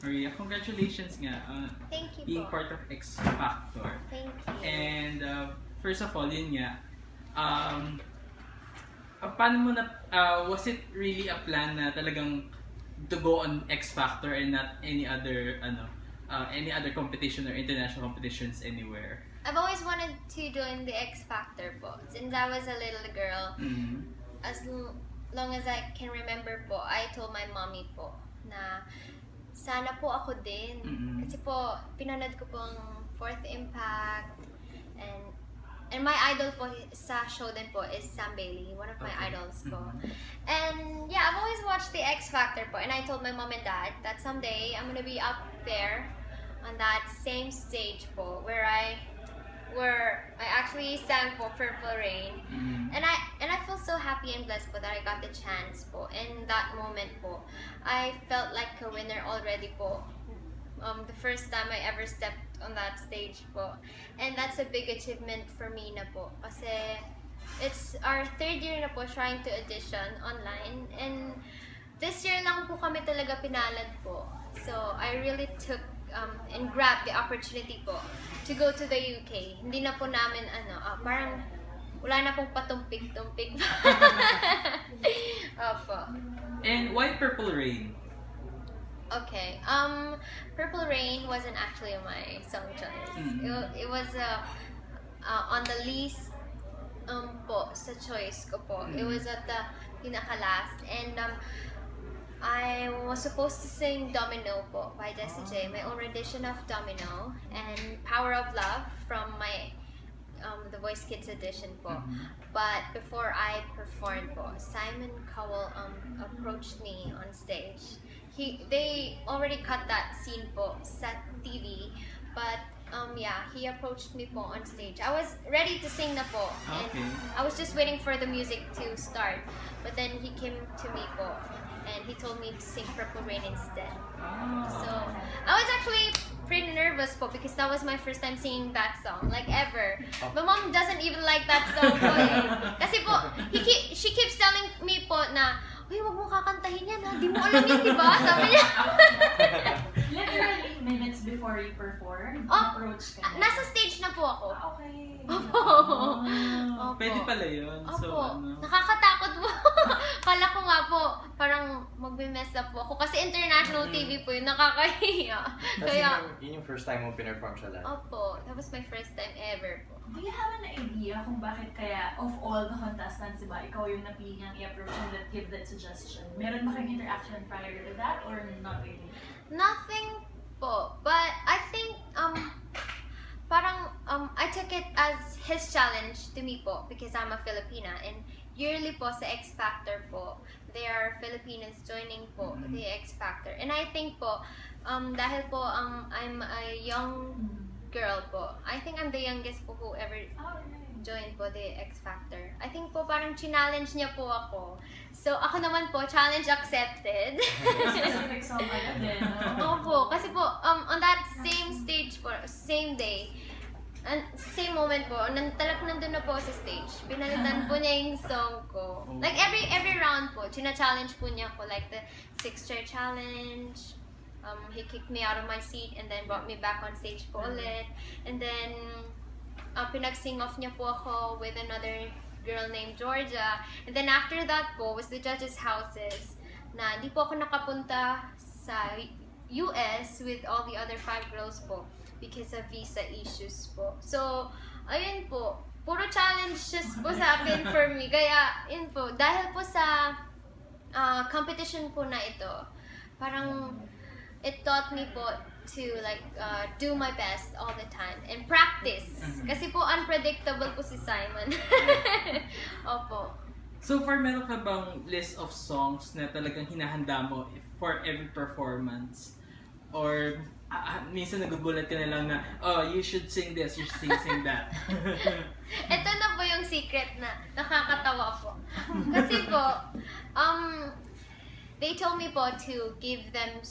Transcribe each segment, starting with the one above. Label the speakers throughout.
Speaker 1: Maria, congratulations nga on
Speaker 2: Thank you
Speaker 1: being
Speaker 2: po.
Speaker 1: part of X Factor.
Speaker 2: Thank you.
Speaker 1: And first of all, yun nga, paano mo na, was it really a plan na talagang to go on X Factor and not any other competition or international competitions anywhere?
Speaker 2: I've always wanted to join the X Factor po. Since I was a little girl, as long as I can remember po, I told my mommy po na sana po ako din. Kasi po, pinanood ko po ang Fourth Impact, and my idol po sa show din po is Sam Bailey, one of my idols po. And yeah, I've always watched the X Factor po, and I told my mom and dad that someday I'm gonna be up there on that same stage po where I actually sang for Purple Rain. And I feel so happy and blessed po that I got the chance po. In that moment po, I felt like a winner already po. The first time I ever stepped on that stage po. And that's a big achievement for me na po. Kasi it's our third year na po trying to audition online. And this year lang po kami talaga pinalad po. So I really took and grabbed the opportunity po to go to the UK. Hindi na po namin parang wala na pong patumpik-tumpik. Opo.
Speaker 1: And why Purple Rain?
Speaker 2: Okay. Purple Rain wasn't actually my song choice. It was on the least po sa choice ko po. It was at the pinaka-last, and I was supposed to sing Domino po by Jessie J, my own rendition of Domino, and Power of Love from my The Voice Kids edition po. But before I performed po, Simon Cowell approached me on stage. They already cut that scene po sa TV, but he approached me po on stage. I was ready to sing na po, and I was just waiting for the music to start. But then he came to me po, and he told me to sing Purple Rain instead. So I was actually pretty nervous po because that was my first time singing that song, like ever. My mom doesn't even like that song po. Kasi po, she keeps telling me po na, uy, wag mo kakantahin yan ha, di mo alam yun, di ba? Sabi niya.
Speaker 3: Literally, minutes before you perform,
Speaker 2: Oh,
Speaker 3: approach ka na.
Speaker 2: nasa stage na po ako.
Speaker 3: Okay.
Speaker 2: Opo.
Speaker 1: Pwede pala yun. So,
Speaker 2: Opo. Nakakatakot po. Kala ko nga po, parang magbe-mess up po ako. Kasi international TV po yun, nakakahiya.
Speaker 4: Kasi yun yung first time mo pinerform siya lahat.
Speaker 2: Opo, that was my first time ever po.
Speaker 3: Do you have an idea kung bakit kaya of all the contestants, diba, ikaw yung napili niyang i-approach and that give that suggestion? Meron ba kayong interaction prior to that or not really?
Speaker 2: Nothing po, but I think I took it as his challenge to me po because I'm a Filipina, and yearly po sa X Factor po there are Filipinos joining po the X Factor, and I think po dahil po I'm a young girl po, I think I'm the youngest po who ever joined po the X Factor. I think po parang challenge niya po ako. So ako naman po, challenge accepted.
Speaker 3: Specific song agad din, no?
Speaker 2: Opo, kasi po on that same stage po, same day, and same moment po, talagang nandun na po sa stage. Pinalitan po niya yung song ko. Like every round po, china-challenge po niya ko, like the 6-chair challenge. He kicked me out of my seat and then brought me back on stage po ulit. And then pinag-sing off niya po ako with another girl named Georgia. And then after that po was the judges' houses na di po ako nakapunta sa US with all the other 5 girls po because of visa issues po. So, ayun po. Puro challenges po sa akin for me. Kaya, yun po. Dahil po sa competition po na ito, parang it taught me po to do my best all the time and practice. Kasi po unpredictable po si Simon. Opo.
Speaker 1: So far, meron ka bang list of songs na talagang hinahanda mo for every performance? Or minsan nagugulat ka na lang na, oh, you should sing this, you should sing that.
Speaker 2: Ito na po yung secret na nakakatawa po. Kasi po, they told me po to give them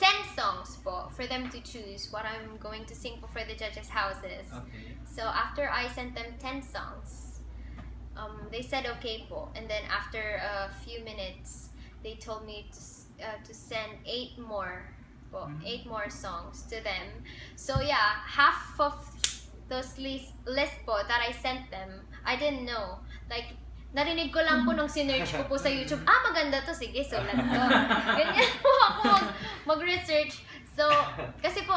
Speaker 2: 10 songs po for them to choose what I'm going to sing for the judges' houses.
Speaker 1: Okay.
Speaker 2: So after I sent them 10 songs, they said okay po. And then after a few minutes, they told me to send 8 more po, 8 more songs to them. So yeah, half of those list po that I sent them, I didn't know. Like, narinig ko lang po nung sinearch ko po sa YouTube, maganda to, sige, sulat ko. Ganyan po ako mag-research. So, kasi po,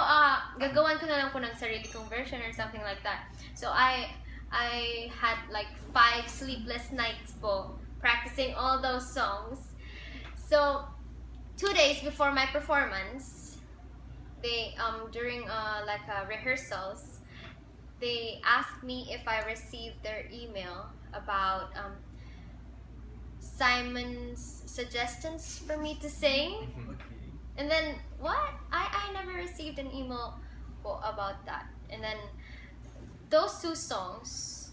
Speaker 2: gagawan ko na lang po ng sarili kong version or something like that. So, I had like 5 sleepless nights po, practicing all those songs. So, 2 days before my performance, they, during like rehearsals, they asked me if I received their email about Simon's suggestions for me to sing.
Speaker 1: Okay.
Speaker 2: And then, what? I never received an email po about that. And then, those 2 songs,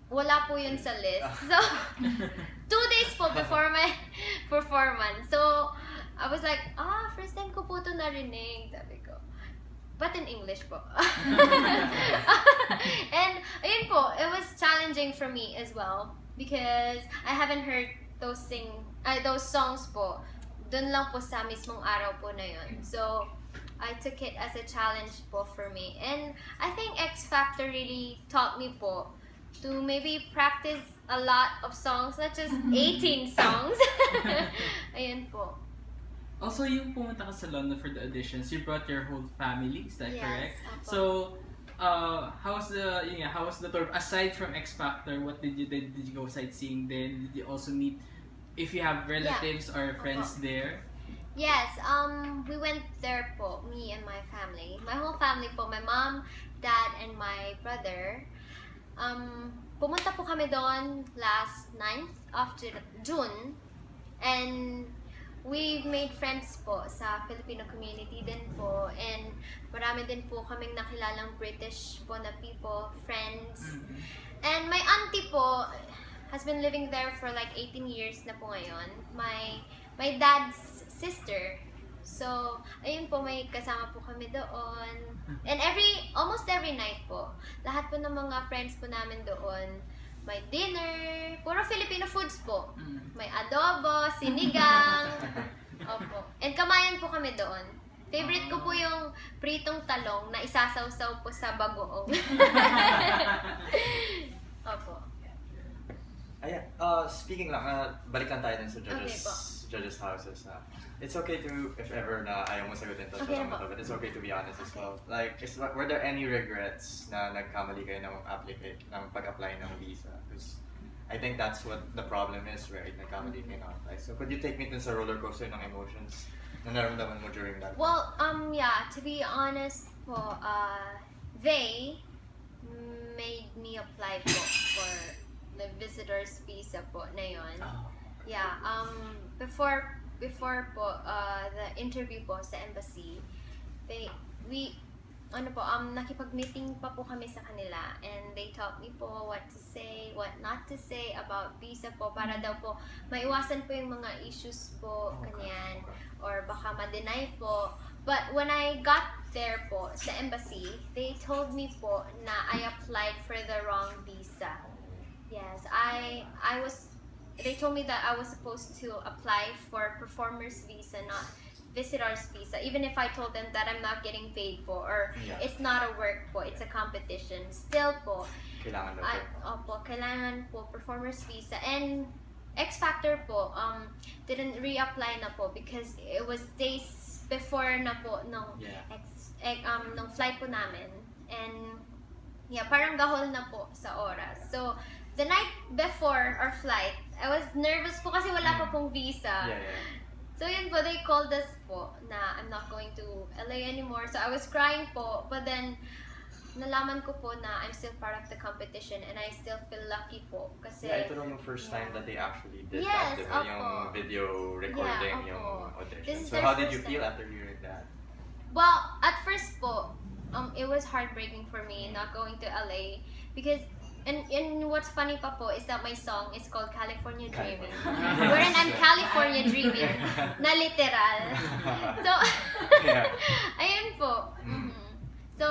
Speaker 2: wala po yun sa list. So, 2 days po before my performance. So, I was like, first time ko po ito narinig. Sabi ko. But in English po. And, ayun po, it was challenging for me as well. Because I haven't heard those songs po. Dun lang po sa mismong araw po na yun. So, I took it as a challenge po for me. And I think X Factor really taught me po to maybe practice a lot of songs, not just 18 songs. Ayun po.
Speaker 1: Also, yung pumunta ka sa London for the auditions, you brought your whole family, is that
Speaker 2: Yes,
Speaker 1: correct?
Speaker 2: opo.
Speaker 1: So, how was the tour? Aside from X Factor, what did you go sightseeing then? Did you also meet, if you have relatives or friends there?
Speaker 2: Yes, we went there po, me and my family. My whole family po, my mom, dad, and my brother. Pumunta po kami doon last 9th of June. And we made friends po sa Filipino community din po. And marami din po kaming nakilalang British po na people, friends.
Speaker 1: Mm-hmm.
Speaker 2: And my auntie po has been living there for like 18 years na po ngayon. My dad's sister. So, ayun po, may kasama po kami doon. And almost every night po, lahat po ng mga friends po namin doon, may dinner, puro Filipino foods po. May adobo, sinigang, opo. And kamayan po kami doon. Favorite ko po yung pritong talong na isasaw-saw po sa bagoong. Opo.
Speaker 4: Ayan, speaking lang, balik lang tayo dun sa judges houses. It's okay to, if ever na ayaw mo sagutin to,
Speaker 2: Okay
Speaker 4: but it's okay to be honest as well. Like, were there any regrets na nagkamali kayo ng pag-apply ng visa? Because I think that's what the problem is, right? Nagkamali kayo ng apply. So could you take me dun sa roller coaster ng emotions na naramdaman mo during that?
Speaker 2: Well, yeah, to be honest po, they made me apply po for the visitor's visa po na yun. Yeah, before po the interview po sa embassy, nakipag-meeting pa po kami sa kanila, and they taught me po what to say, what not to say about visa po, para daw po maiwasan po yung mga issues po, kanyan, or baka ma-deny po. But when I got there po sa embassy, they told me po na I applied for the wrong visa. Yes, they told me that I was supposed to apply for performer's visa, not visitor's visa. Even if I told them that I'm not getting paid po, or it's not a work po, it's a competition. Still po,
Speaker 4: Kailangan
Speaker 2: kailangan po performer's visa. And X Factor po, didn't reapply na po because it was days before na po nung flight po namin. And parang gahol na po sa oras. So, the night before our flight, I was nervous po kasi wala pa pong visa. So yun po, they called us po na I'm not going to LA anymore. So I was crying po, but then nalaman ko po na I'm still part of the competition, and I still feel lucky po. Kasi,
Speaker 4: ito lang yung first time that they actually did that, diba? Yung video recording, yung audition. So how did you feel after hearing that?
Speaker 2: Well, at first po, it was heartbreaking for me not going to LA because and what's funny pa po is that my song is called California Dreaming. Wherein I'm California Dreaming na literal. So, ayun po. So,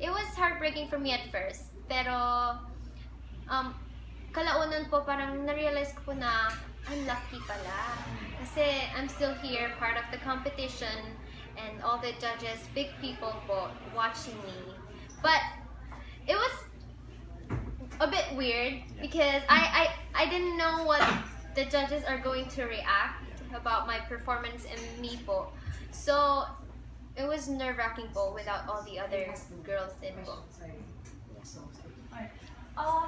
Speaker 2: it was heartbreaking for me at first. Pero, kalaunan po parang na-realize ko po na unlucky pala. Kasi I'm still here, part of the competition, and all the judges, big people po, watching me. But it was a bit weird because I didn't know what the judges are going to react about my performance and me po. So, it was nerve-wracking po without all the other girls din po.
Speaker 3: Alright.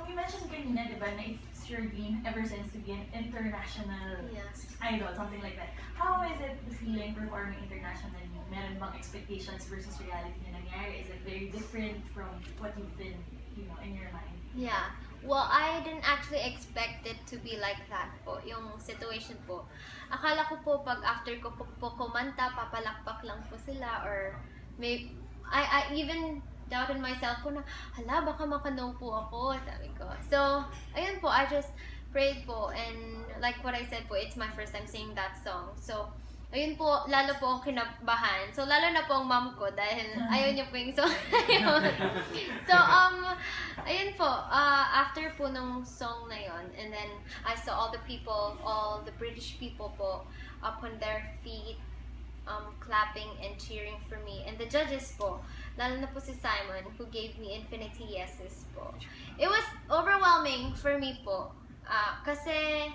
Speaker 3: You mentioned kanina, di ba, na it's your dream ever since to be an international
Speaker 2: Yes.
Speaker 3: idol, something like that. How is it the feeling performing internationally? Meron bang expectations versus reality na nangyari? Is it very different from what you've been, in your mind?
Speaker 2: Yeah. Well, I didn't actually expect it to be like that po, yung situation po. Akala ko po pag after ko po kumanta, papalakpak lang po sila or I even doubted myself po na, hala, baka makano po ako, sabi ko. So, ayun po, I just prayed po and like what I said po, it's my first time singing that song. So, ayun po, lalo po akong kinabahan. So, lalo na po ang mom ko dahil ayaw niya po yung song. So, ayun po, after po nung song na yon, and then I saw all the people, all the British people po, up on their feet, clapping and cheering for me. And the judges po, lalo na po si Simon, who gave me infinity yeses po. It was overwhelming for me po. Kasi,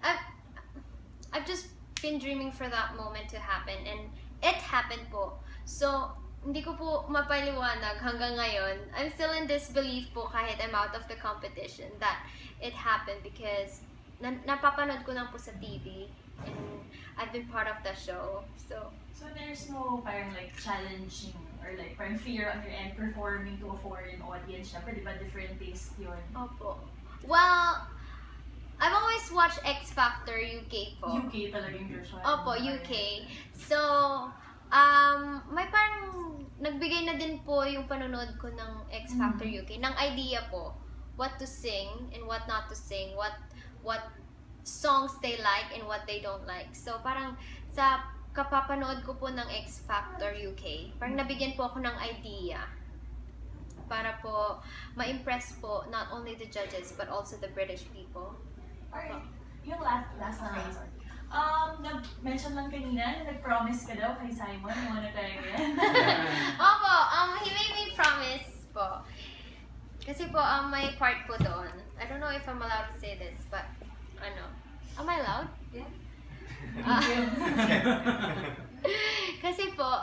Speaker 2: I've just been dreaming for that moment to happen and it happened po. So, hindi ko po mapaliwanag hanggang ngayon. I'm still in disbelief po kahit I'm out of the competition that it happened because napapanood ko lang po sa TV and I've been part of the show. So
Speaker 3: there's no parang like challenging or like parang fear on your end performing to a foreign audience. Syempre, di ba different taste yun?
Speaker 2: opo. Well, I've always watched X Factor UK po.
Speaker 3: UK talaga yung version.
Speaker 2: Opo, UK. So, may parang nagbigay na din po yung panonood ko ng X Factor UK ng idea po what to sing and what not to sing, what songs they like and what they don't like. So, parang sa kapapanood ko po ng X Factor UK, parang nabigyan po ako ng idea para po ma-impress po not only the judges but also the British people.
Speaker 3: Alright. Yung last na sorry. Nag-mention lang kanina na nag-promise ka daw kay Simon. Muna tayo yan.
Speaker 2: Opo, he made me promise po. Kasi po, may part po doon. I don't know if I'm allowed to say this, but, am I allowed?
Speaker 3: Yeah.
Speaker 2: Kasi po,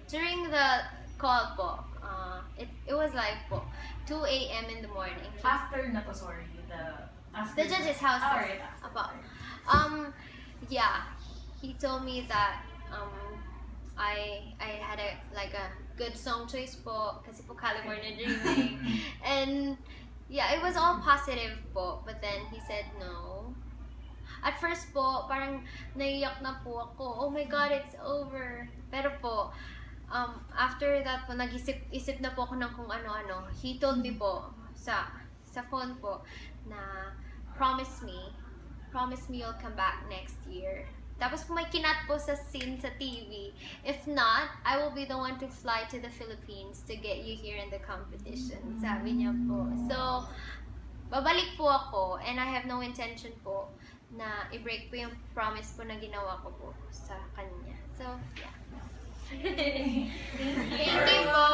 Speaker 2: during the call po, it was live po, 2 a.m. in the morning.
Speaker 3: After na to, sorry.
Speaker 2: The judge's house.
Speaker 3: Alright.
Speaker 2: Apo. Yeah, he told me that I had a good song choice po kasi po California Dreaming. And yeah, it was all positive po, but then he said no. At first po, parang naiyak na po ako. Oh my God, it's over. Pero po, after that po, nag-isip na po ako ng kung ano-ano. He told me po sa phone po na promise me you'll come back next year. Tapos po may kinat po sa scene sa TV. If not, I will be the one to fly to the Philippines to get you here in the competition. Sabi niya po. So, babalik po ako and I have no intention po na i-break po yung promise po na ginawa ko po sa kanya. So, yeah. Thank you po.